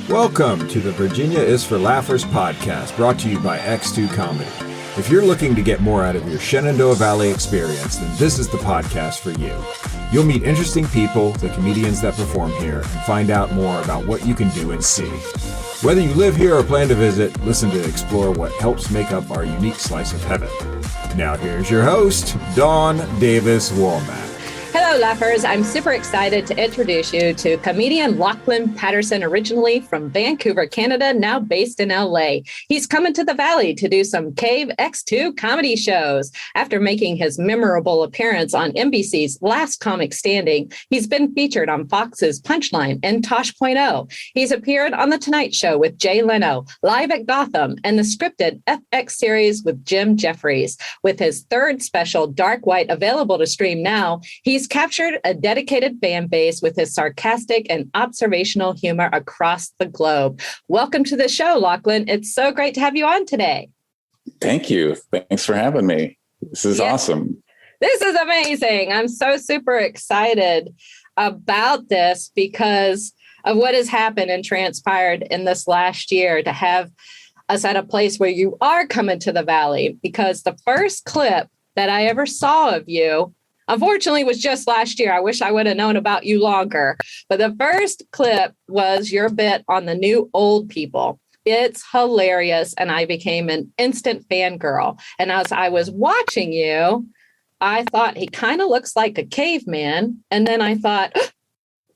Welcome to the Virginia is for Laughers podcast, brought to you by X2 Comedy. If you're looking to get more out of your Shenandoah Valley experience, then this is the podcast for you. You'll meet interesting people, the comedians that perform here, and find out more about what you can do and see. Whether you live here or plan to visit, listen to explore what helps make up our unique slice of heaven. Now here's your host, Dawn Davis Womack. Hello, Laughers. I'm super excited to introduce you to comedian Lachlan Patterson, originally from Vancouver, Canada, now based in LA. He's coming to the Valley to do some Cave X2 comedy shows. After making his memorable appearance on NBC's Last Comic Standing, he's been featured on Fox's Punchline and Tosh.0. He's appeared on The Tonight Show with Jay Leno, Live at Gotham, and the scripted FX series with Jim Jeffries. With his third special, Dark White, available to stream now, he's captured a dedicated fan base with his sarcastic and observational humor across the globe. Welcome to the show, Lachlan. It's so great to have you on today. Thank you. Thanks for having me. This is awesome. This is amazing. I'm so super excited about this because of what has happened and transpired in this last year, to have us at a place where you are coming to the Valley, because the first clip that I ever saw of you, unfortunately, was just last year. I wish I would have known about you longer. But the first clip was your bit on the new old people. It's hilarious. And I became an instant fangirl. And as I was watching you, I thought he kind of looks like a caveman. And then I thought,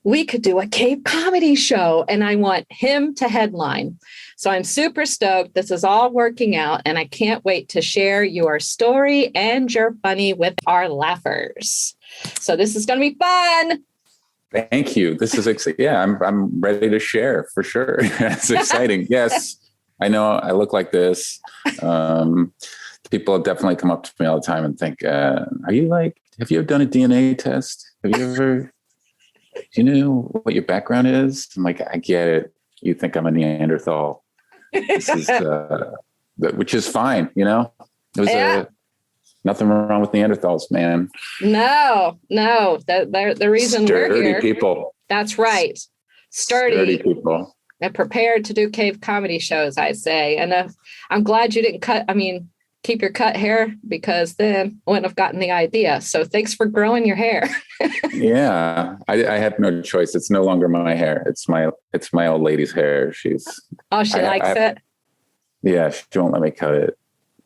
we could do a cave comedy show, and I want him to headline. So I'm super stoked. This is all working out, and I can't wait to share your story and your funny with our laughers. So this is going to be fun. Thank you. This is exciting. Yeah, I'm ready to share for sure. It's exciting. Yes, I know I look like this. People definitely come up to me all the time and think, have you ever done a DNA test? Have you ever... Do you know what your background is? I'm like, I get it. You think I'm a Neanderthal. This is, which is fine, you know? There's nothing wrong with Neanderthals, man. No. The reason Sturdy we're here. People. That's right. Sturdy people. And prepared to do cave comedy shows, I say. And I'm glad you didn't keep your cut hair, because then I wouldn't have gotten the idea. So thanks for growing your hair. Yeah, I have no choice. It's no longer my hair. It's my old lady's hair. She likes it. Yeah, she won't let me cut it.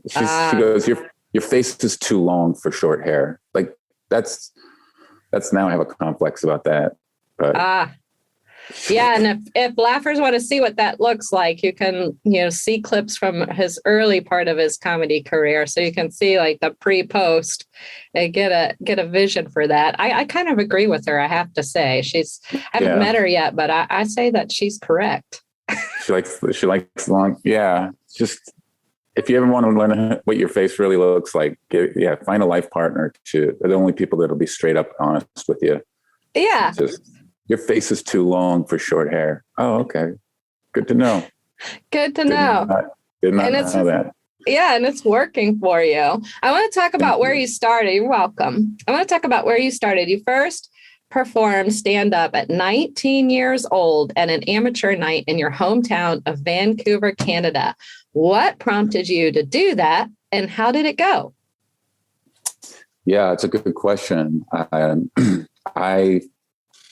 She goes, your face is too long for short hair. Like that's now I have a complex about that. But yeah, and if laughers want to see what that looks like, you can, see clips from his early part of his comedy career. So you can see like the pre-post and get a vision for that. I kind of agree with her, I have to say. I haven't met her yet, but I say that she's correct. She likes long. Yeah. Just, if you ever want to learn what your face really looks like, find a life partner. They're the only people that'll be straight up honest with you. Yeah. Your face is too long for short hair. Oh, okay. Good to know. Good to know. Did not know that. Yeah, and it's working for you. I want to talk about where you started. You're welcome. I want to talk about where you started. You first performed stand-up at 19 years old at an amateur night in your hometown of Vancouver, Canada. What prompted you to do that, and how did it go? Yeah, it's a good question.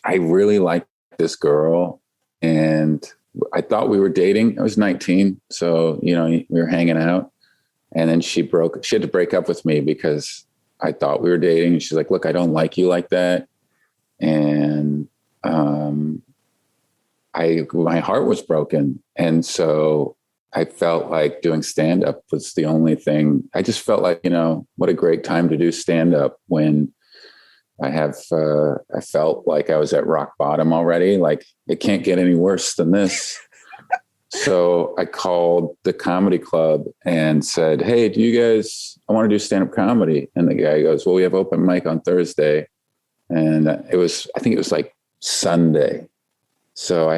I really liked this girl, and I thought we were dating. I was 19. So, we were hanging out, and then she had to break up with me because I thought we were dating. And she's like, look, I don't like you like that. And, my heart was broken. And so I felt like doing stand-up was the only thing. I just felt like, what a great time to do stand-up when I felt like I was at rock bottom already. Like, it can't get any worse than this. So I called the comedy club and said, hey, I want to do stand-up comedy. And the guy goes, well, we have open mic on Thursday. And I think it was like Sunday. So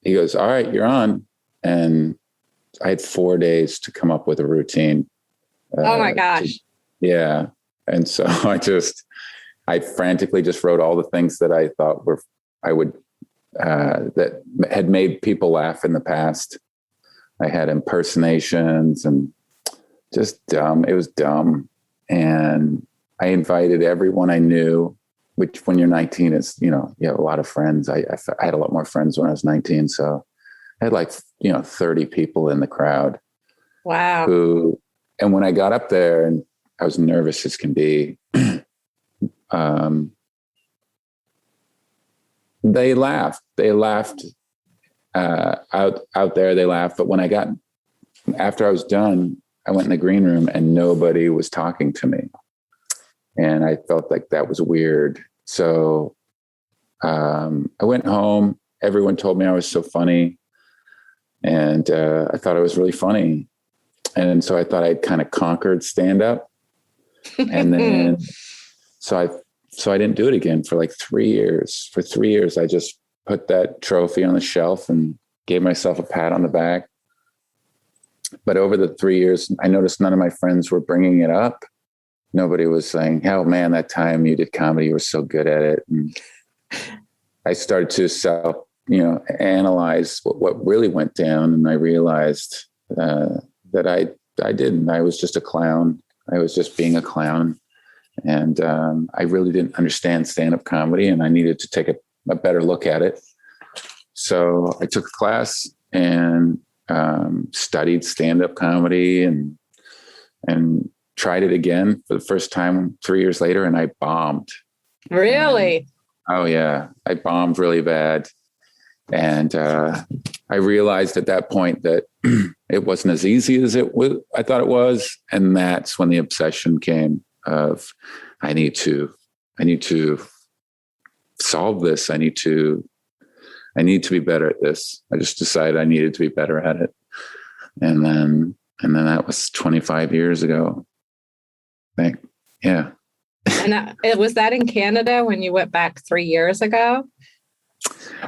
he goes, all right, you're on. And I had 4 days to come up with a routine. Oh my gosh. Yeah. And so I frantically just wrote all the things that I thought I would that had made people laugh in the past. I had impersonations and just dumb. It was dumb. And I invited everyone I knew, which when you're 19 is, you have a lot of friends. I had a lot more friends when I was 19. So I had like, 30 people in the crowd. Wow. And when I got up there, and I was nervous as can be, they laughed. They laughed out there. They laughed. But after I was done, I went in the green room and nobody was talking to me. And I felt like that was weird. So I went home. Everyone told me I was so funny. And I thought I was really funny. And so I thought I'd kind of conquered stand-up. And then, so I didn't do it again for like 3 years. For 3 years, I just put that trophy on the shelf and gave myself a pat on the back. But over the 3 years, I noticed none of my friends were bringing it up. Nobody was saying, "Oh man, that time you did comedy, you were so good at it." And I started to analyze what really went down. And I realized that I didn't. I was just a clown. I was just being a clown. And I really didn't understand stand-up comedy, and I needed to take a better look at it. So I took a class and studied stand-up comedy and tried it again for the first time 3 years later, and I bombed. Really? Oh yeah, I bombed really bad. And I realized at that point that it wasn't as easy as I thought it was. And that's when the obsession came of, I need to solve this. I need to be better at this. I just decided I needed to be better at it. And then that was 25 years ago. Yeah. And was that in Canada when you went back 3 years ago?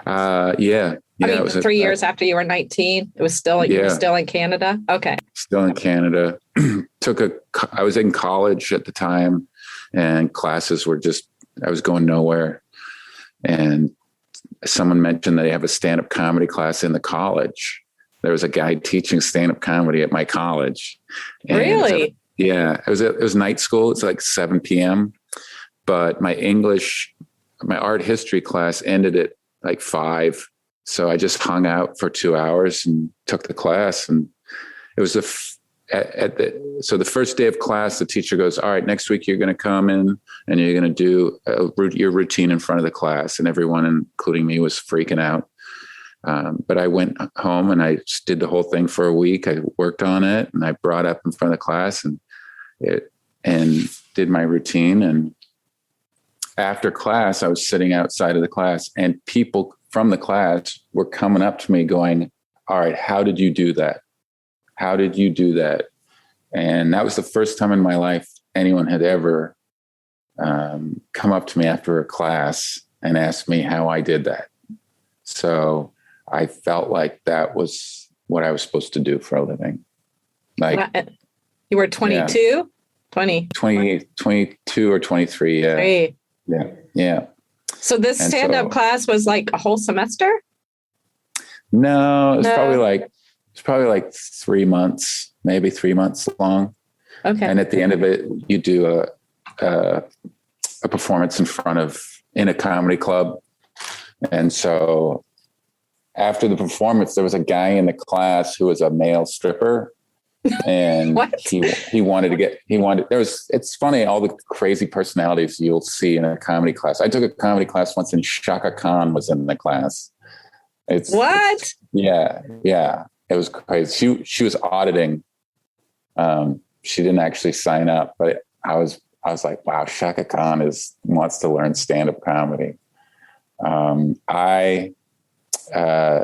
Yeah. I mean, it was 3 years after you were 19. It was still, you were still in Canada. Okay. Still in Canada. I was in college at the time, and classes were I was going nowhere. And someone mentioned they have a stand-up comedy class in the college. There was a guy teaching stand-up comedy at my college. And really? Yeah. It was night school. It's like 7 p.m. But my art history class ended at like 5. So I just hung out for 2 hours and took the class. And it was so the first day of class, the teacher goes, "All right, next week you're going to come in and you're going to do your routine in front of the class." And everyone, including me, was freaking out. But I went home and I just did the whole thing for a week. I worked on it and I brought up in front of the class and did my routine. And after class, I was sitting outside of the class, and people from the class were coming up to me going, "All right, how did you do that? How did you do that?" And that was the first time in my life anyone had ever come up to me after a class and asked me how I did that. So I felt like that was what I was supposed to do for a living. Like, you were 22? Yeah. 22 or 23. Yeah. Great. Yeah. Yeah. So this stand-up class was like a whole semester? No, it was probably like 3 months, maybe 3 months long. Okay. And at the end of it, you do a performance in a comedy club. And so after the performance, there was a guy in the class who was a male stripper. And it's funny, all the crazy personalities you'll see in a comedy class. I took a comedy class once and Shaka Khan was in the class. Yeah. It was crazy. She was auditing. She didn't actually sign up, but I was like, wow, Shaka Khan wants to learn stand-up comedy.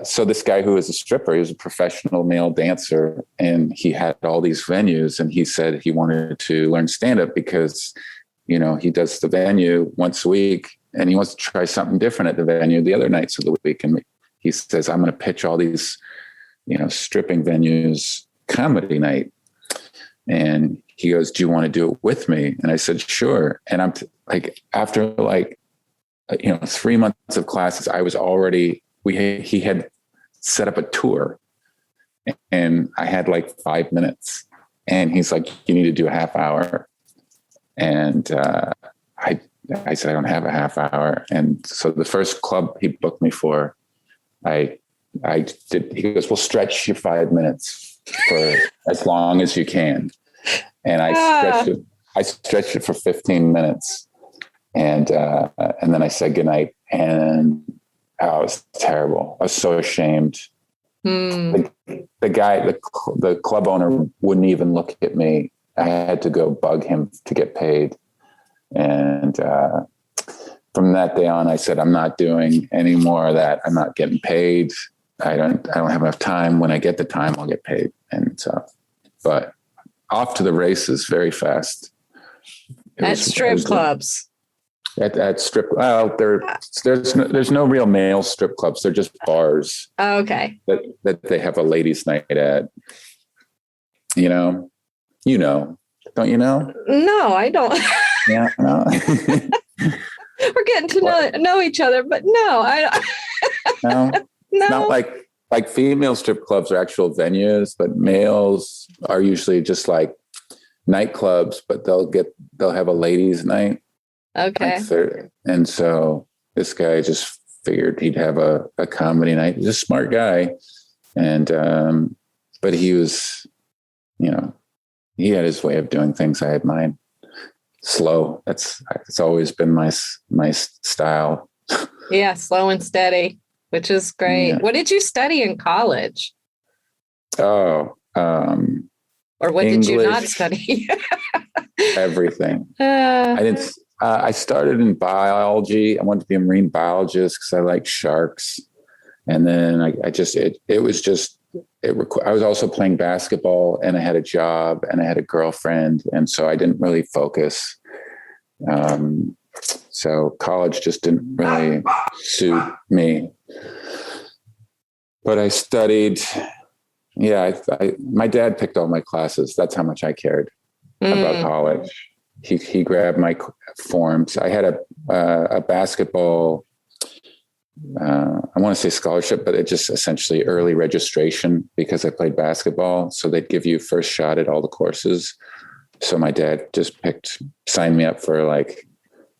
So this guy who was a stripper, he was a professional male dancer, and he had all these venues, and he said he wanted to learn stand-up because, he does the venue once a week and he wants to try something different at the venue the other nights of the week. And he says, "I'm going to pitch all these, stripping venues comedy night." And he goes, "Do you want to do it with me?" And I said, "Sure." And I'm after 3 months of classes, I was already he had set up a tour, and I had like 5 minutes, and he's like, you need to do a half hour. And I said, I don't have a half hour. And so the first club he booked me for, I did, he goes, well, stretch your 5 minutes for as long as you can. And I stretched it for 15 minutes. And then I said goodnight, and it was terrible. I was so ashamed. The guy, the club owner wouldn't even look at me. I had to go bug him to get paid. And from that day on, I said, I'm not doing any more of that. I'm not getting paid. I don't have enough time. When I get the time, I'll get paid. And so, but off to the races very fast. At strip clubs. At strip, well, there's no real male strip clubs. They're just bars. Oh, okay. That they have a ladies' night at. You know, don't you know? No, I don't. Yeah, no. We're getting to know each other, but no, I no. no. It's not like female strip clubs are actual venues, but males are usually just like nightclubs, but they'll have a ladies' night. Okay. And so this guy just figured he'd have a comedy night. He's a smart guy. And, but he was, he had his way of doing things. I had mine. Slow. It's always been my style. Yeah. Slow and steady, which is great. Yeah. What did you study in college? Oh, or what English, did you not study? Everything. I didn't. I started in biology. I wanted to be a marine biologist because I like sharks. And then I was also playing basketball, and I had a job, and I had a girlfriend. And so I didn't really focus. So college just didn't really suit me. But I studied. Yeah, my dad picked all my classes. That's how much I cared about college. He grabbed my forms. I had a basketball, I want to say scholarship, but it just essentially early registration because I played basketball. So they'd give you first shot at all the courses. So my dad just signed me up for like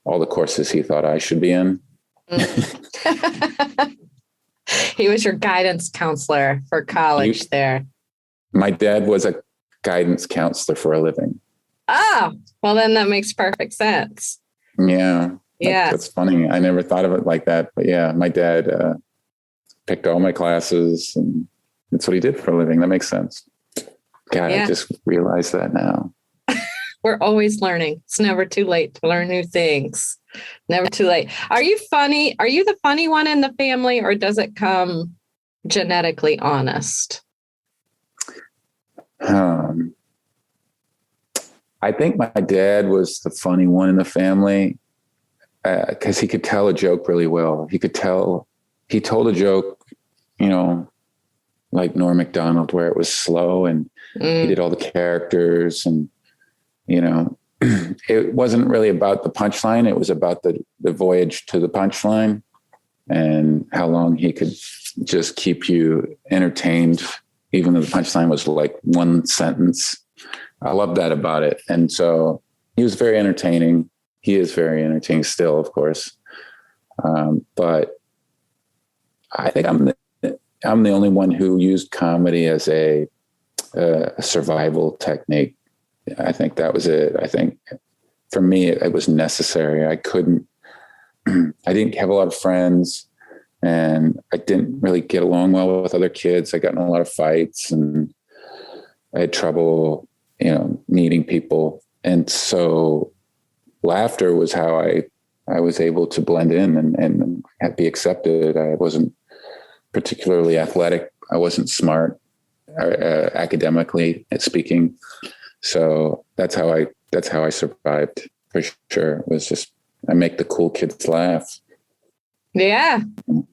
all the courses he thought I should be in. He was your guidance counselor for college there. My dad was a guidance counselor for a living. Oh, well, then that makes perfect sense. Yeah. Yeah. That's funny. I never thought of it like that. But yeah, my dad picked all my classes, and that's what he did for a living. That makes sense. God, yeah. I just realized that now. We're always learning. It's never too late to learn new things. Never too late. Are you funny? Are you the funny one in the family, or does it come genetically honest? I think my dad was the funny one in the family because he could tell a joke really well. He told a joke, like Norm Macdonald, where it was slow, and he did all the characters, and, it wasn't really about the punchline. It was about the voyage to the punchline and how long he could just keep you entertained, even though the punchline was like one sentence. I love that about it. And so he was very entertaining. He is very entertaining still, of course. But I think I'm the only one who used comedy as a survival technique. I think that was it. I think for me, it was necessary. I didn't have a lot of friends, and I didn't really get along well with other kids. I got in a lot of fights, and I had trouble meeting people. And so laughter was how I was able to blend in and be accepted. I wasn't particularly athletic. I wasn't smart academically speaking. So that's how I survived, for sure. It was just, I make the cool kids laugh. Yeah.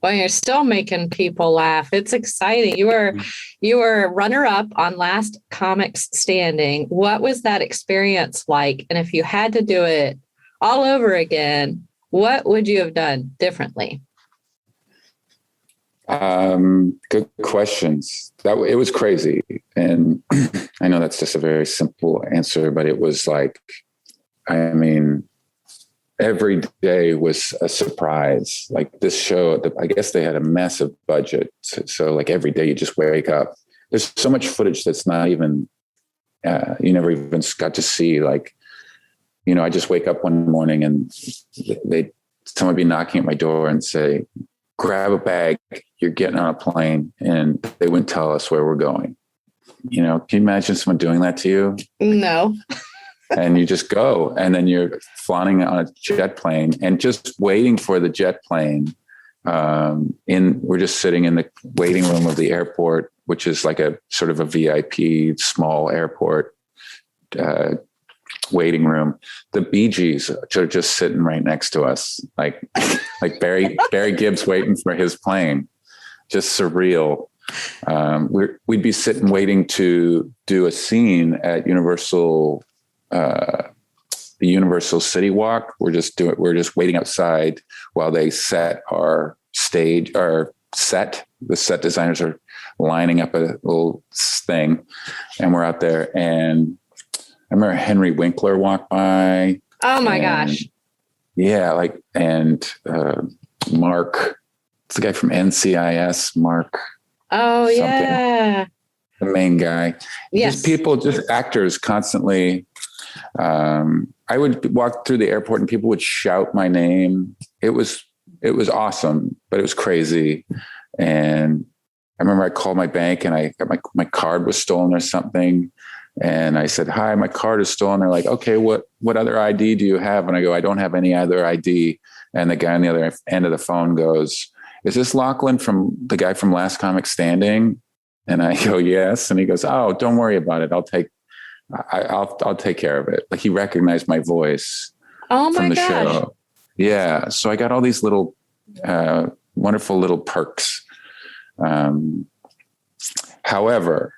Well, you're still making people laugh. It's exciting. You were runner-up on Last Comics Standing. What was that experience like? And if you had to do it all over again, what would you have done differently? Good questions. It was crazy. And I know that's just a very simple answer, but it was like, I mean, every day was a surprise. Like this show, I guess they had a massive budget. So like every day you just wake up. There's so much footage that's not even, you never even got to see. Like, you know, I just wake up one morning and someone would be knocking at my door and say, grab a bag, you're getting on a plane, and they wouldn't tell us where we're going. You know, can you imagine someone doing that to you? No. And you just go, and then you're flying on a jet plane and just waiting for the jet plane. We're just sitting in the waiting room of the airport, which is like a sort of a VIP small airport waiting room. The Bee Gees are just sitting right next to us, like Barry Gibbs waiting for his plane. Just surreal. We'd be sitting waiting to do a scene at Universal, the Universal City Walk. We're just waiting outside while they set our stage, our set. The set designers are lining up a little thing, and we're out there. And I remember Henry Winkler walked by. Oh my gosh. Yeah. Mark, it's the guy from NCIS, Mark. Oh something. Yeah. The main guy. Yes. Just actors constantly. I would walk through the airport and people would shout my name. It was awesome, but it was crazy. And I remember I called my bank and I got my card was stolen or something. And I said, hi, my card is stolen. They're like, okay, what other ID do you have? And I go, I don't have any other ID. And the guy on the other end of the phone goes, is this Lachlan the guy from Last Comic Standing? And I go, yes. And he goes, oh, don't worry about it. I'll take care of it. Like he recognized my voice from the show. Yeah. So I got all these little, wonderful little perks. However,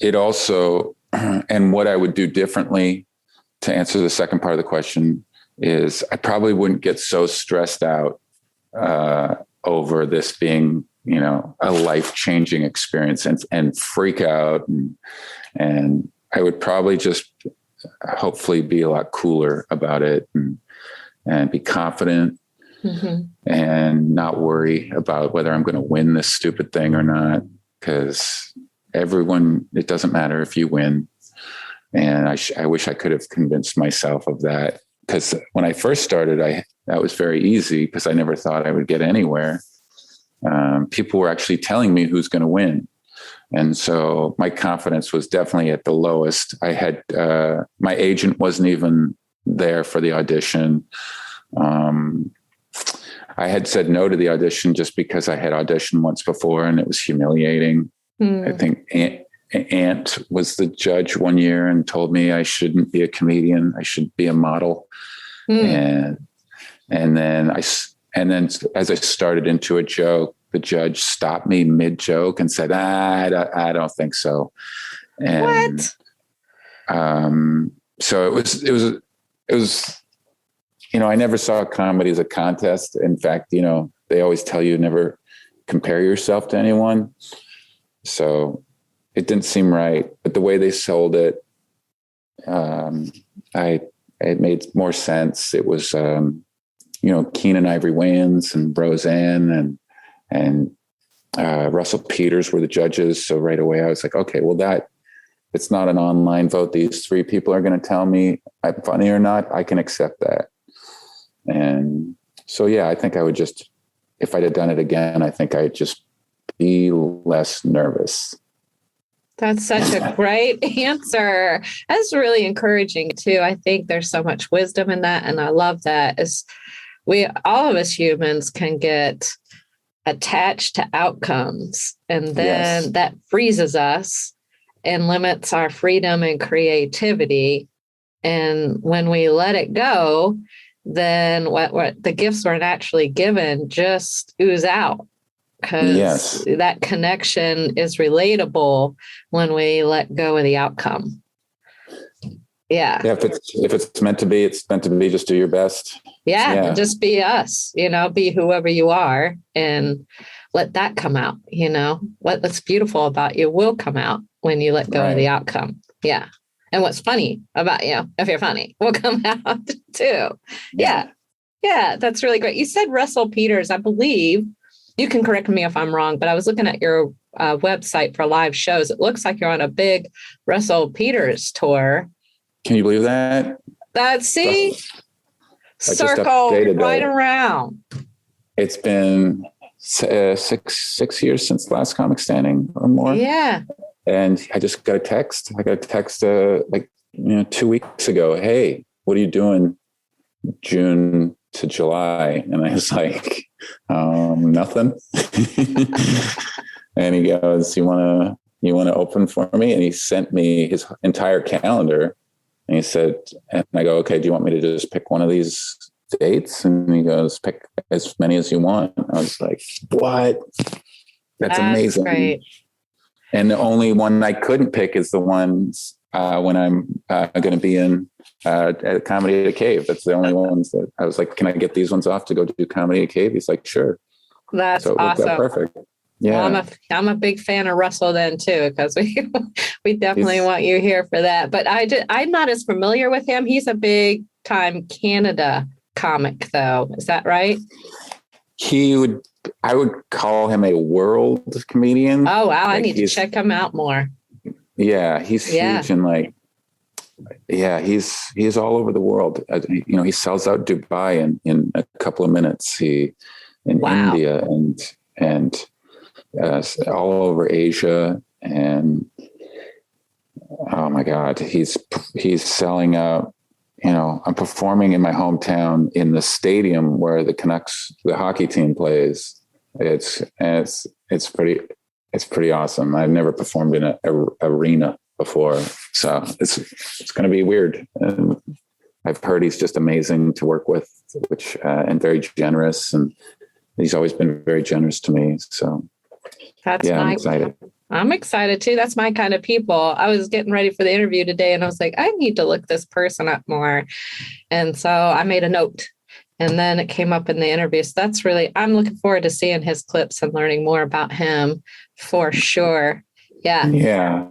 it also, and what I would do differently to answer the second part of the question is I probably wouldn't get so stressed out over this being, you know, a life-changing experience and freak out. And I would probably just hopefully be a lot cooler about it and be confident and not worry about whether I'm going to win this stupid thing or not. Because it doesn't matter if you win. And I wish I could have convinced myself of that. Because when I first started, that was very easy because I never thought I would get anywhere. People were actually telling me who's going to win. And so my confidence was definitely at the lowest. I had, my agent wasn't even there for the audition. I had said no to the audition just because I had auditioned once before and it was humiliating. I think Aunt was the judge one year and told me I shouldn't be a comedian. I should be a model. And then as I started into a joke, the judge stopped me mid joke and said, I don't think so. And, so it was, you know, I never saw comedy as a contest. In fact, you know, they always tell you never compare yourself to anyone. So it didn't seem right, but the way they sold it, it made more sense. It was, you know, Keenan Ivory Wayans and Roseanne and Russell Peters were the judges. So right away I was like, okay, well it's not an online vote. These three people are going to tell me I'm funny or not. I can accept that. And so, yeah, I think I would just, if I'd have done it again, I think I'd just be less nervous. That's such a great answer. That's really encouraging too. I think there's so much wisdom in that. And I love that as all of us humans can get attached to outcomes. And then that freezes us and limits our freedom and creativity. And when we let it go, then what the gifts we're naturally given just ooze out. Because that connection is relatable when we let go of the outcome. Yeah. Yeah. If it's meant to be, it's meant to be. Just do your best. Yeah. And just be us, be whoever you are and let that come out. What's beautiful about you will come out when you let go of the outcome. Yeah. And what's funny about you, if you're funny, will come out too. Yeah. Yeah. That's really great. You said Russell Peters, I believe. You can correct me if I'm wrong, but I was looking at your website for live shows. It looks like you're on a big Russell Peters tour. Can you believe that? Circle right around. It's been 6 years since the last Comic Standing or more. Yeah. And I just got a text. I got a text 2 weeks ago. Hey, what are you doing June to July? And I was like, nothing. And he goes, you want to open for me? And he sent me his entire calendar. And he said, and I go, okay, do you want me to just pick one of these dates? And he goes, pick as many as you want. I was like, what? That's amazing. Great. And the only one I couldn't pick is the ones when I'm going to be in at Comedy at a Cave. That's the only ones that I was like, can I get these ones off to go do Comedy at a Cave? He's like, sure. That's awesome. Perfect. Yeah. Well, I'm a big fan of Russell then too, because we definitely want you here for that. But I'm not as familiar with him. He's a big time Canada comic though. Is that right? I would call him a world comedian. Oh, wow. I need to check him out more. Yeah. He's huge and he's all over the world. He sells out Dubai in a couple of minutes. In India and all over Asia. And oh my God, he's selling out. I'm performing in my hometown in the stadium where the Canucks, the hockey team plays. It's pretty awesome. I've never performed in an arena before, so it's going to be weird. And I've heard he's just amazing to work with, and very generous. And he's always been very generous to me. So I'm excited. I'm excited too. That's my kind of people. I was getting ready for the interview today and I was like, I need to look this person up more. And so I made a note and then it came up in the interview. So I'm looking forward to seeing his clips and learning more about him for sure. Yeah. Yeah.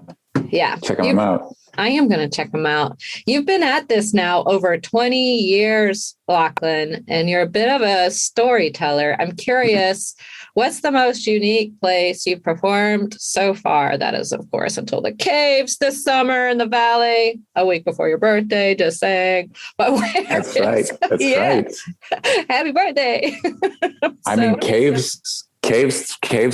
Yeah. Check him out. I am going to check them out. You've been at this now over 20 years, Lachlan, and you're a bit of a storyteller. I'm curious, what's the most unique place you've performed so far? That is, of course, Until the Caves this summer in the Valley, a week before your birthday, just saying. But That's right. Right. Happy birthday. I mean, Caves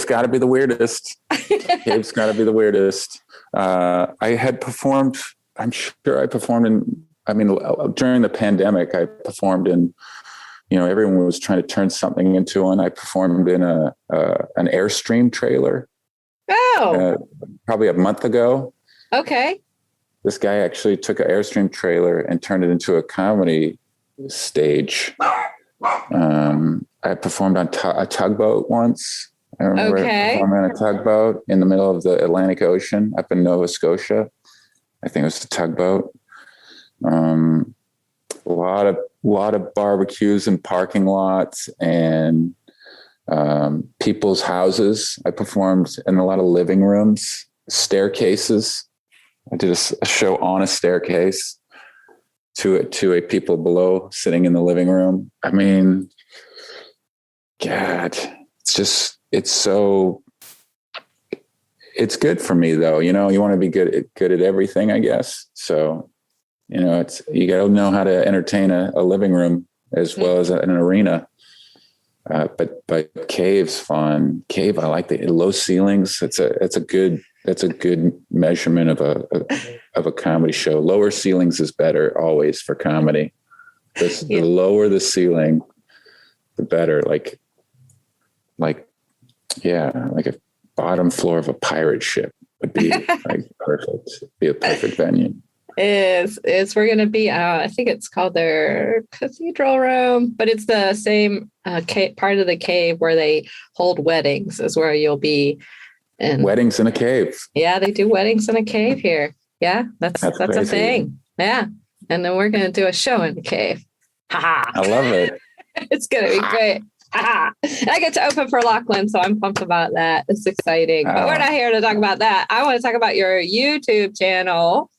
got to be the weirdest. Caves got to be the weirdest. I had performed, I'm sure I performed during the pandemic, I performed in, everyone was trying to turn something into one. I performed in an Airstream trailer. Oh, probably a month ago. Okay. This guy actually took an Airstream trailer and turned it into a comedy stage. I performed on a tugboat once. I remember performing on a tugboat in the middle of the Atlantic Ocean up in Nova Scotia. I think it was the tugboat. A lot of barbecues and parking lots and people's houses. I performed in a lot of living rooms, staircases. I did a show on a staircase to a people below sitting in the living room. I mean, God, it's good for me though. You want to be good at everything, I guess. So, you got to know how to entertain a living room as well as an arena. But Cave's fun. Cave, I like the low ceilings. It's a good measurement of a comedy show. Lower ceilings is better always for comedy. The lower the ceiling, the better. Like a bottom floor of a pirate ship would be perfect. Be a perfect venue. We're going to be, I think it's called their cathedral room, but it's the same part of the cave where they hold weddings is where you'll be. And weddings in a cave. Yeah, they do weddings in a cave here. Yeah, that's a thing. Yeah. And then we're going to do a show in the cave. Ha ha. I love it. It's going to be great. Ha ha. I get to open for Lachlan, so I'm pumped about that. It's exciting. But we're not here to talk about that. I want to talk about your YouTube channel.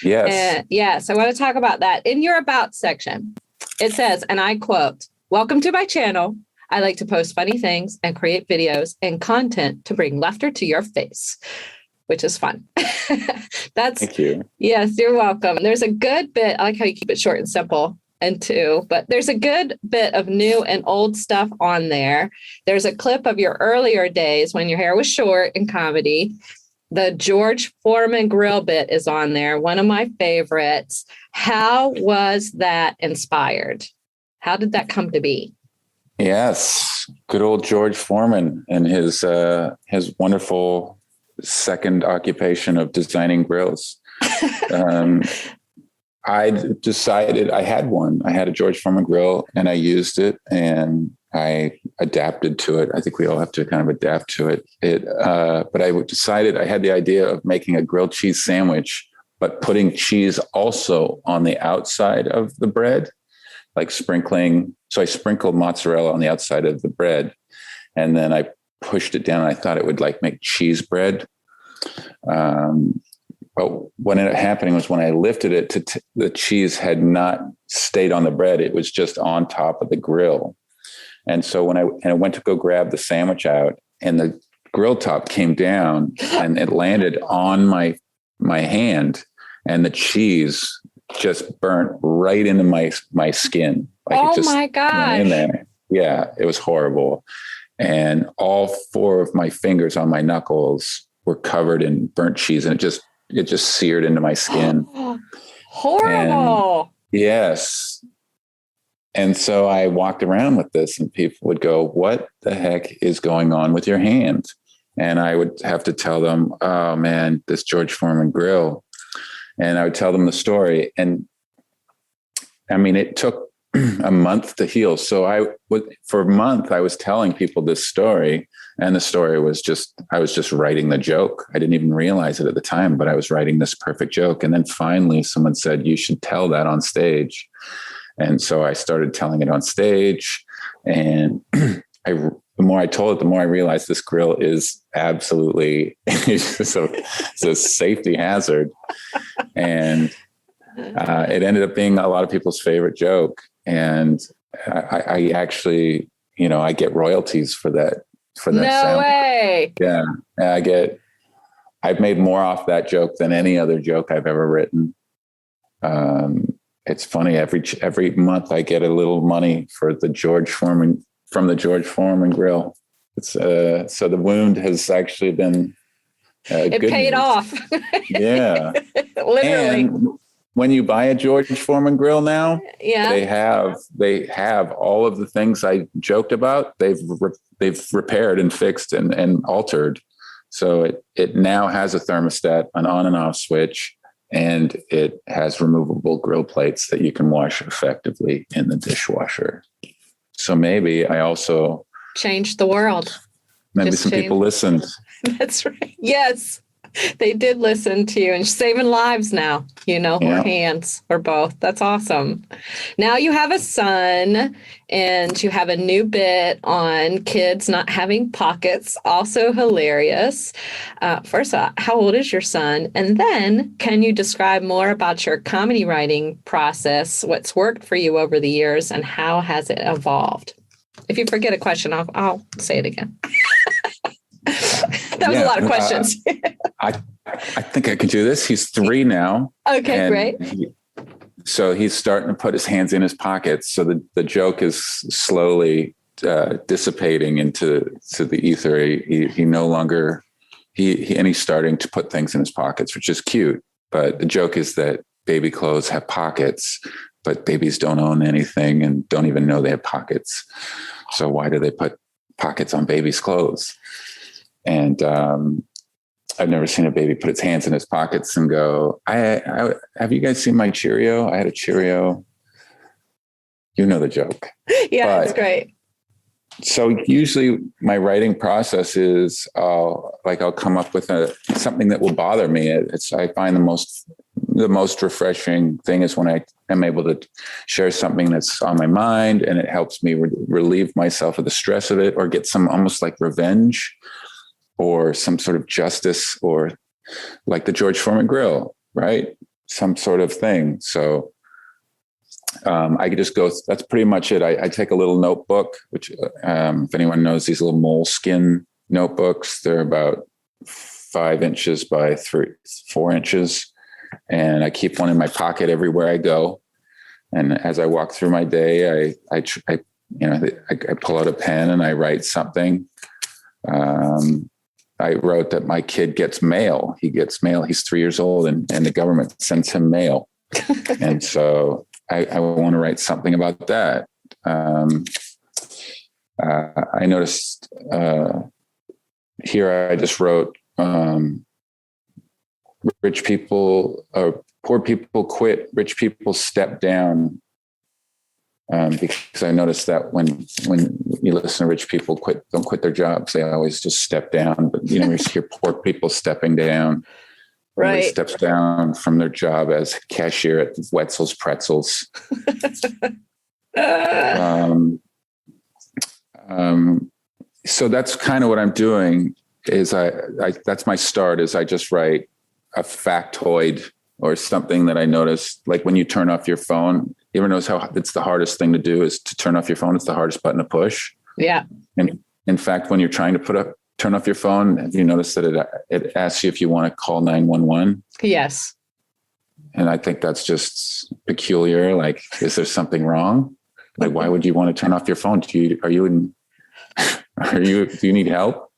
Yes. Yes, I want to talk about that. In your About section, it says, and I quote, "Welcome to my channel. I like to post funny things and create videos and content to bring laughter to your face," which is fun. Thank you. Yes, you're welcome. There's a good bit. I like how you keep it short and simple but there's a good bit of new and old stuff on there. There's a clip of your earlier days when your hair was short in comedy. The George Foreman grill bit is on there, one of my favorites. How was that inspired? How did that come to be? Yes, good old George Foreman and his wonderful second occupation of designing grills. I decided I had one. I had a George Foreman grill and I used it and I adapted to it. I think we all have to kind of adapt to it. But I decided I had the idea of making a grilled cheese sandwich, but putting cheese also on the outside of the bread, like sprinkling. So I sprinkled mozzarella on the outside of the bread and then I pushed it down. And I thought it would like make cheese bread. But what ended up happening was when I lifted it, the cheese had not stayed on the bread. It was just on top of the grill. And so when I went to go grab the sandwich out and the grill top came down and it landed on my hand and the cheese just burnt right into my skin. Like oh it just my gosh. In there. Yeah, it was horrible. And all 4 of my fingers on my knuckles were covered in burnt cheese and it just seared into my skin. Horrible. And yes. And so I walked around with this and people would go, "What the heck is going on with your hand?" And I would have to tell them, "Oh man, this George Foreman grill." And I would tell them the story. And I mean, it took a month to heal. So for a month, I was telling people this story. And the story was I was just writing the joke. I didn't even realize it at the time, but I was writing this perfect joke. And then finally someone said, "You should tell that on stage." And so I started telling it on stage. And the more I told it, the more I realized this grill is absolutely it's a safety hazard. And it ended up being a lot of people's favorite joke. And I actually, I get royalties for that. No sound. Way. Yeah. I've made more off that joke than any other joke I've ever written. It's funny. Every month I get a little money from the George Foreman grill. It's so the wound has actually been it paid off. Yeah. Literally. And when you buy a George Foreman grill now, yeah, they have all of the things I joked about. They've repaired and fixed and altered. So it now has a thermostat, an on and off switch, and it has removable grill plates that you can wash effectively in the dishwasher. So maybe I also changed the world. Maybe some people listened. That's right. Yes. They did listen to you and saving lives now, or hands or both. That's awesome. Now you have a son and you have a new bit on kids not having pockets. Also hilarious. First off, how old is your son? And then can you describe more about your comedy writing process? What's worked for you over the years and how has it evolved? If you forget a question, I'll say it again. That was a lot of questions. I think I can do this. He's 3 now. Okay, great. So he's starting to put his hands in his pockets. So the joke is slowly dissipating into the ether. He no longer and he's starting to put things in his pockets, which is cute. But the joke is that baby clothes have pockets, but babies don't own anything and don't even know they have pockets. So why do they put pockets on baby's clothes? And I've never seen a baby put its hands in his pockets and go, I have you guys seen my Cheerio? I had a Cheerio. You know the joke. Yeah, it's great. So usually my writing process is I'll come up with something that will bother me. I find the the most refreshing thing is when I am able to share something that's on my mind, and it helps me relieve myself of the stress of it, or get some almost like revenge or some sort of justice, or like the George Foreman grill, right? Some sort of thing. So I could just go, that's pretty much it. I take a little notebook, which if anyone knows these little moleskin notebooks, they're about 5 inches by 4 inches. And I keep one in my pocket everywhere I go. And as I walk through my day, I pull out a pen and I write something. I wrote that my kid gets mail. He gets mail. He's 3 years old, and the government sends him mail. And so I want to write something about that. I noticed here I just wrote, rich people or poor people quit, rich people step down. Because I noticed that when you listen to rich people don't quit their jobs, they always just step down. But you never hear poor people stepping down. Right. Nobody steps down from their job as cashier at Wetzel's Pretzels. So that's kind of what I'm doing. Is I that's my start. Is I just write a factoid or something that I noticed, like when you turn off your phone. You ever notice how it's the hardest thing to do is to turn off your phone? It's the hardest button to push. Yeah. And in fact, when you're trying to turn off your phone, have you noticed that it asks you if you want to call 911? Yes. And I think that's just peculiar. Like, is there something wrong? Like, why would you want to turn off your phone? Do you need help?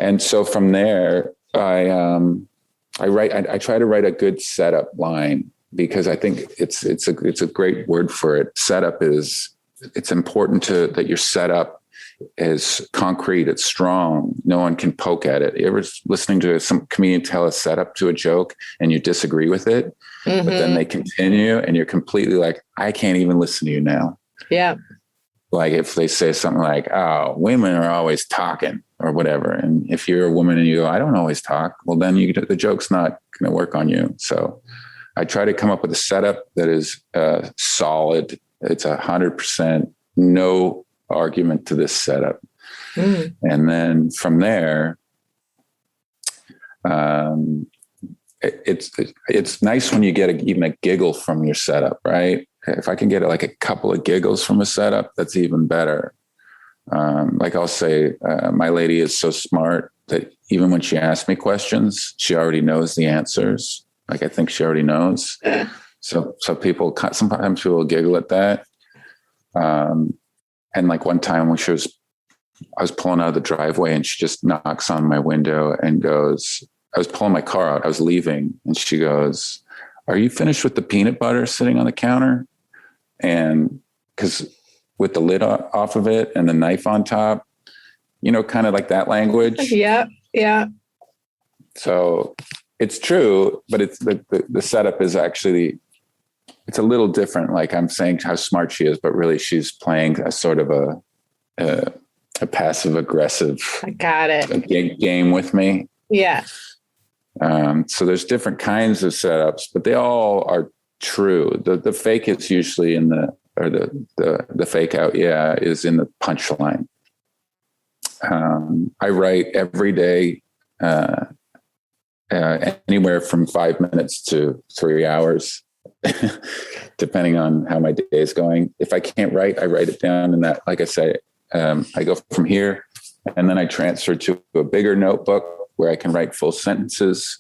And so from there, I try to write a good setup line, because I think it's a great word for it. Setup it's important that your setup is concrete. It's strong. No one can poke at it. You ever listening to some comedian tell a setup to a joke and you disagree with it, but then they continue and you're completely like, I can't even listen to you now. Yeah. Like if they say something like, oh, women are always talking or whatever. And if you're a woman and you go, I don't always talk, well, then the joke's not going to work on you. So I try to come up with a setup that is solid. It's 100%, no argument to this setup. And then from there, it's nice when you get even a giggle from your setup, right? If I can get like a couple of giggles from a setup, that's even better. Like I'll say, my lady is so smart that even when she asks me questions, she already knows the answers. Like I think she already knows. So sometimes people giggle at that. And like one time when I was pulling out of the driveway and she just knocks on my window and goes, I was pulling my car out, I was leaving, and she goes, are you finished with the peanut butter sitting on the counter? And because with the lid off of it and the knife on top, kind of like that language. Yeah. Yeah. So it's true, but it's the setup is actually, it's a little different. Like I'm saying how smart she is, but really she's playing a sort of a passive aggressive game with me. Yeah. So there's different kinds of setups, but they all are true. The fake is usually in the fake out. Yeah. Is in the punchline. I write every day, anywhere from 5 minutes to 3 hours, depending on how my day is going. If I can't write, I write it down. And that, like I say, I go from here and then I transfer to a bigger notebook where I can write full sentences.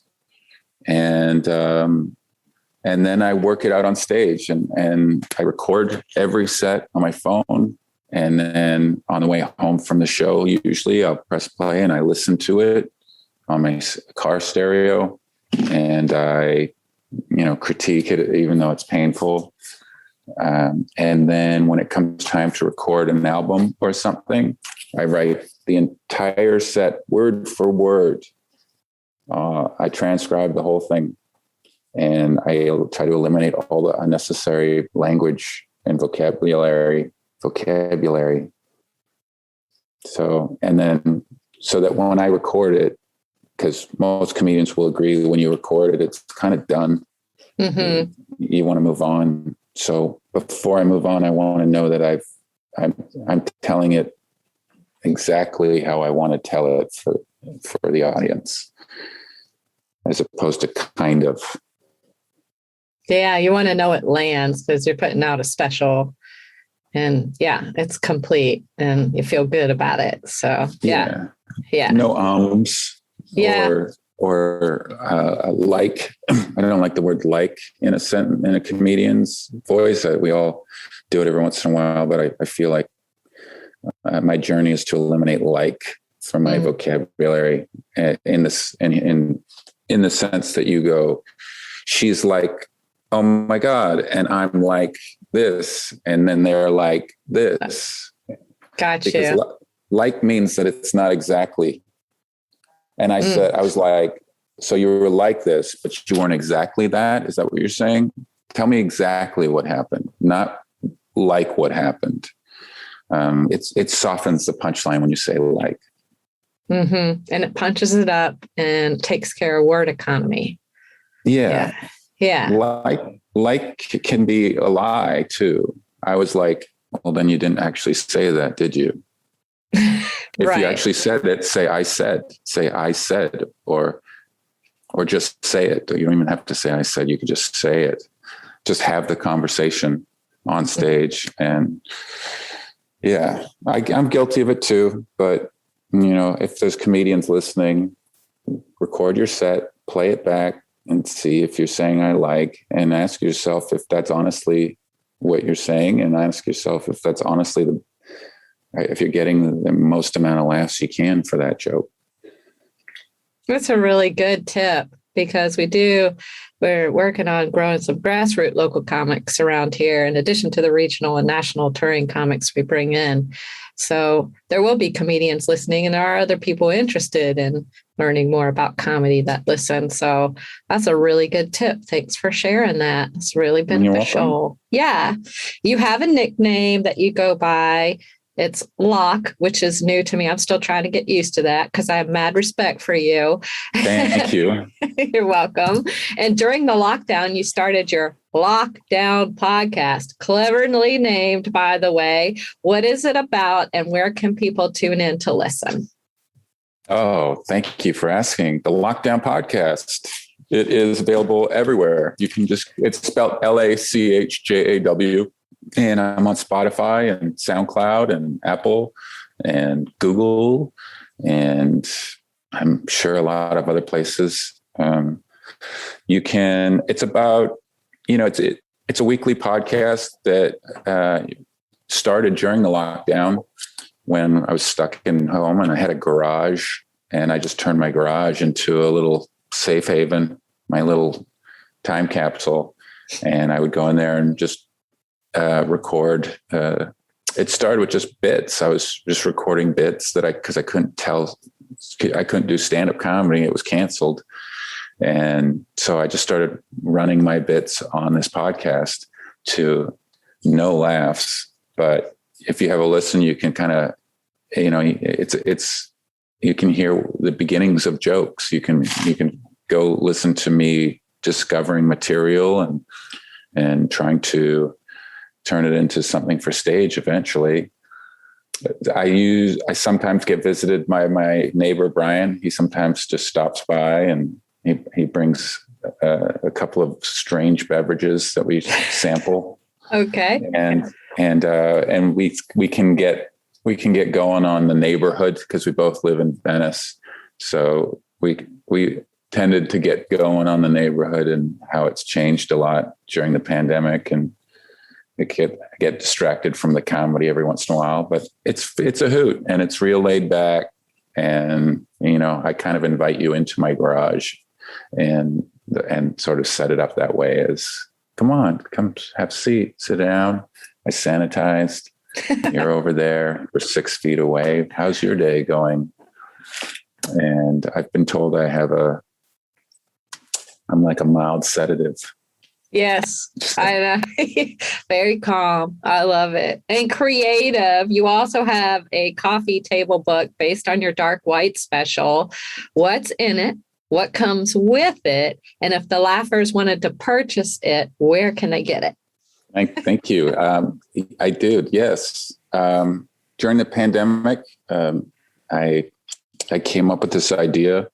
And then I work it out on stage and I record every set on my phone. And then on the way home from the show, usually I'll press play and I listen to it on my car stereo, and I, critique it, even though it's painful. And then when it comes time to record an album or something, I write the entire set word for word. I transcribe the whole thing, and I try to eliminate all the unnecessary language and vocabulary. So that when I record it, because most comedians will agree when you record it, it's kind of done. Mm-hmm. You want to move on. So before I move on, I want to know that I'm telling it exactly how I want to tell it for the audience, as opposed to kind of. Yeah, you want to know it lands because you're putting out a special, and it's complete and you feel good about it. So yeah. No or like. I don't like the word like in a sentence in a comedian's voice. We all do it every once in a while, but I feel like my journey is to eliminate like from my vocabulary in this in the sense that you go, she's like, oh my God, and I'm like this, and then they're like this. Gotcha. Because like means that it's not exactly. And I said, I was like, so you were like this, but you weren't exactly that? Is that what you're saying? Tell me exactly what happened, not like what happened. It softens the punchline when you say like. Mm-hmm. And it punches it up and takes care of word economy. Yeah. Like can be a lie too. I was like, well, then you didn't actually say that, did you? If you actually said it, say I said, or just say it. You don't even have to say I said, you could just say it. Just have the conversation on stage. And I'm guilty of it too. But if there's comedians listening, record your set, play it back, and see if you're saying I like, and ask yourself if that's honestly what you're saying, and ask yourself if that's honestly if you're getting the most amount of laughs you can for that joke. That's a really good tip, because we're working on growing some grassroots local comics around here, in addition to the regional and national touring comics we bring in. So there will be comedians listening, and there are other people interested in learning more about comedy that listen. So that's a really good tip. Thanks for sharing that. It's really beneficial. Yeah. You have a nickname that you go by. It's Locke, which is new to me. I'm still trying to get used to that because I have mad respect for you. Thank you. You're welcome. And during the lockdown, you started your Lockdown podcast, cleverly named, by the way. What is it about, and where can people tune in to listen? Oh, thank you for asking. The Lockdown podcast. It is available everywhere. You can it's spelled LACHJAW. And I'm on Spotify and SoundCloud and Apple and Google, and I'm sure a lot of other places. It's about, it's a weekly podcast that started during the lockdown when I was stuck in home and I had a garage, and I just turned my garage into a little safe haven, my little time capsule. And I would go in there and just record. It started with just bits. I was just recording bits because I couldn't do stand-up comedy. It was canceled. And so I just started running my bits on this podcast to no laughs. But if you have a listen, you can kind of, you can hear the beginnings of jokes. You can go listen to me discovering material and trying to turn it into something for stage eventually. I sometimes get visited by my neighbor, Brian. He sometimes just stops by, and he brings a couple of strange beverages that we sample. Okay. And we can get going on the neighborhood because we both live in Venice. So we tended to get going on the neighborhood and how it's changed a lot during the pandemic, and I get distracted from the comedy every once in a while, but it's a hoot, and it's real laid back. And, I kind of invite you into my garage and sort of set it up that way as, come on, come have a seat, sit down. I sanitized. You're over there. We're 6 feet away. How's your day going? And I've been told I'm like a mild sedative. Yes, I know. Very calm. I love it. And creative. You also have a coffee table book based on your dark white special. What's in it? What comes with it? And if the laughers wanted to purchase it, where can they get it? Thank you. I did. Yes. During the pandemic, I came up with this idea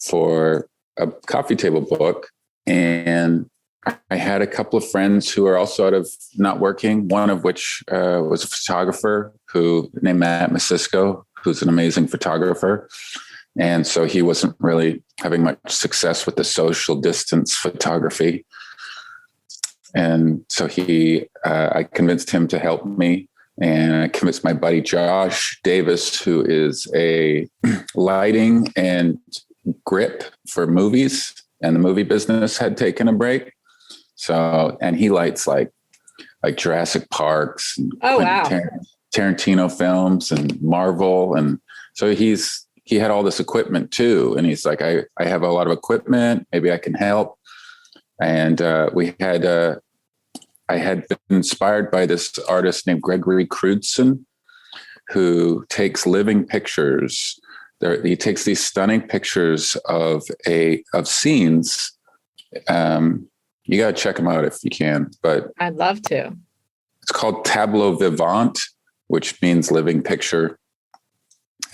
for a coffee table book, and I had a couple of friends who are also out of not working, one of which was a photographer named Matt Masisko, who's an amazing photographer. And so he wasn't really having much success with the social distance photography. And so I convinced him to help me. And I convinced my buddy Josh Davis, who is a lighting and grip for movies, and the movie business had taken a break. So, and he lights like Jurassic Parks, and Tarantino films and Marvel. And so he had all this equipment too. And he's like, I have a lot of equipment, maybe I can help. And I had been inspired by this artist named Gregory Crudson, who takes living pictures. He takes these stunning pictures of scenes. You got to check them out if you can. But I'd love to. It's called Tableau Vivant, which means living picture.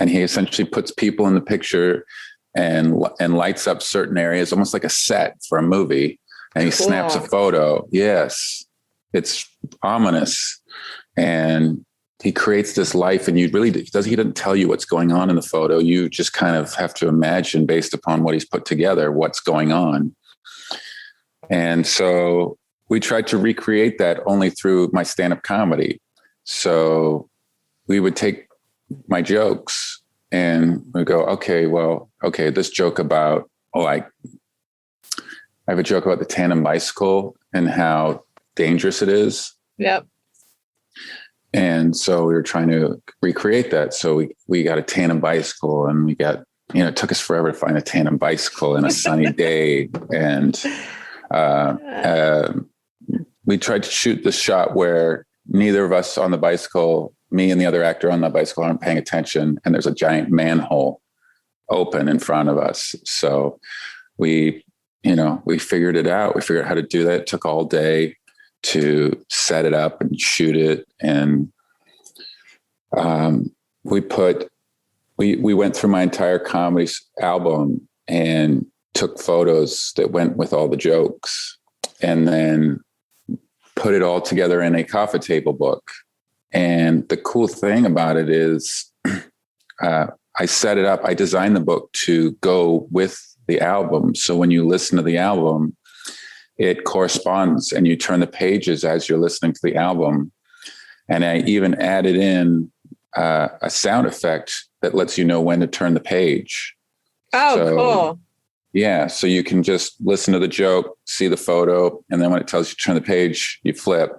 And he essentially puts people in the picture and lights up certain areas, almost like a set for a movie. And he snaps a photo. Yes. It's ominous. And he creates this life, and he doesn't tell you what's going on in the photo. You just kind of have to imagine, based upon what he's put together, what's going on. And so we tried to recreate that only through my stand-up comedy. So we would take my jokes and we go, okay, this joke about, I have a joke about the tandem bicycle and how dangerous it is. Yep. And so we were trying to recreate that. So we got a tandem bicycle, and we got, it took us forever to find a tandem bicycle in a sunny day. And we tried to shoot the shot where neither of us on the bicycle, me and the other actor on the bicycle, aren't paying attention, and there's a giant manhole open in front of us. So we figured it out. We figured out how to do that. It took all day to set it up and shoot it. And we went through my entire comedy album and took photos that went with all the jokes, and then put it all together in a coffee table book. And the cool thing about it is I set it up. I designed the book to go with the album. So when you listen to the album, it corresponds, and you turn the pages as you're listening to the album. And I even added in a sound effect that lets you know when to turn the page. Oh, cool. Yeah. So you can just listen to the joke, see the photo, and then when it tells you to turn the page, you flip.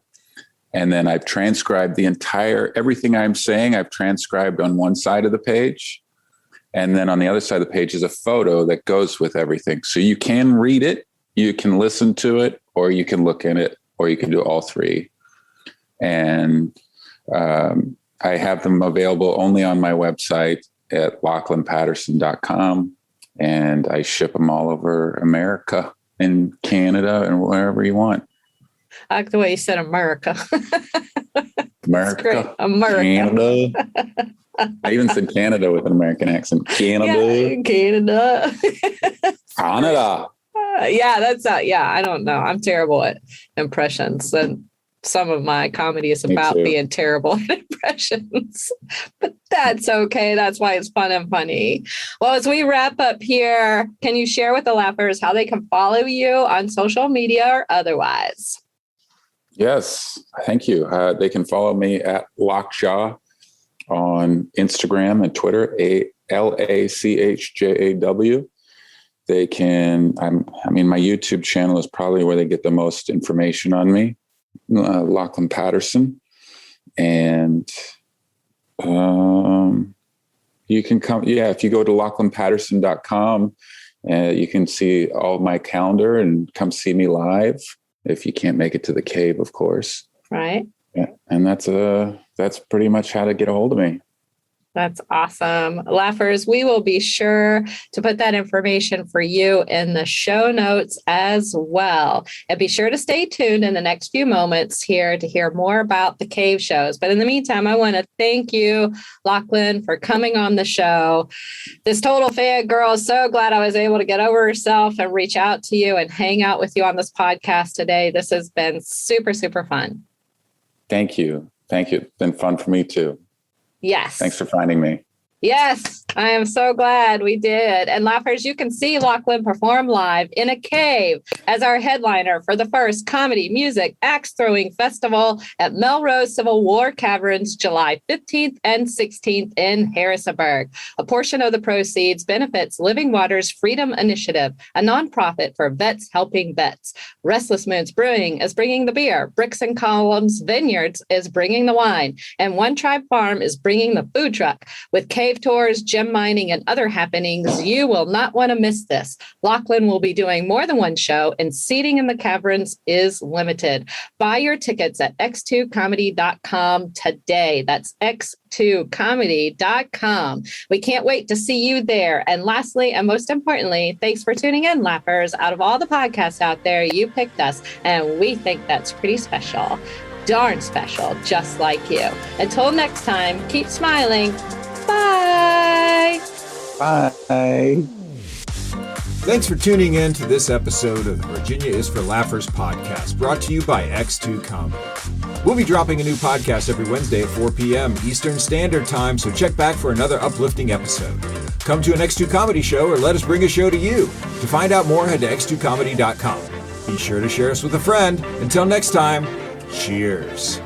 And then I've transcribed everything I'm saying, I've transcribed on one side of the page. And then on the other side of the page is a photo that goes with everything. So you can read it, you can listen to it, or you can look in it, or you can do all three. And I have them available only on my website at LachlanPatterson.com. And I ship them all over America and Canada and wherever you want. I like the way you said America. America. America. Canada. I even said Canada with an American accent. Canada. Yeah, Canada. Canada. I don't know. I'm terrible at impressions, and some of my comedy is about being terrible at impressions, but that's okay. That's why it's fun and funny. Well, as we wrap up here, can you share with the laughers how they can follow you on social media or otherwise? Yes, thank you. They can follow me at Lachjaw on Instagram and Twitter, LACHJAW. They can, my YouTube channel is probably where they get the most information on me, Lachlan Patterson. And you can come, if you go to LachlanPatterson.com, you can see all of my calendar and come see me live. if you can't make it to the cave, of course. Right. Yeah. And that's pretty much how to get a hold of me. That's awesome. Laughers, we will be sure to put that information for you in the show notes as well. And be sure to stay tuned in the next few moments here to hear more about the cave shows. But in the meantime, I want to thank you, Lachlan, for coming on the show. This total fangirl is so glad I was able to get over herself and reach out to you and hang out with you on this podcast today. This has been super, super fun. Thank you. It's been fun for me too. Yes. Thanks for finding me. Yes, I am so glad we did. And Laughers, you can see Lachlan perform live in a cave as our headliner for the first comedy, music, axe throwing festival at Melrose Civil War Caverns, July 15th and 16th in Harrisonburg. A portion of the proceeds benefits Living Waters Freedom Initiative, a nonprofit for vets helping vets. Restless Moons Brewing is bringing the beer. Bricks and Columns Vineyards is bringing the wine. And One Tribe Farm is bringing the food truck. With cave tours, gem mining, and other happenings, you will not want to miss this. Lachlan will be doing more than one show, and seating in the Caverns is limited. Buy your tickets at x2comedy.com today. That's x2comedy.com. We can't wait to see you there. And lastly, and most importantly, thanks for tuning in, Laughers. Out of all the podcasts out there, you picked us, and we think that's pretty special. Darn special, just like you. Until next time, keep smiling. Bye. Bye. Thanks for tuning in to this episode of the Virginia is for Laughers podcast, brought to you by X2 Comedy. We'll be dropping a new podcast every Wednesday at 4 p.m. Eastern Standard Time, so check back for another uplifting episode. Come to an X2 Comedy show or let us bring a show to you. To find out more, head to x2comedy.com. Be sure to share us with a friend. Until next time, cheers.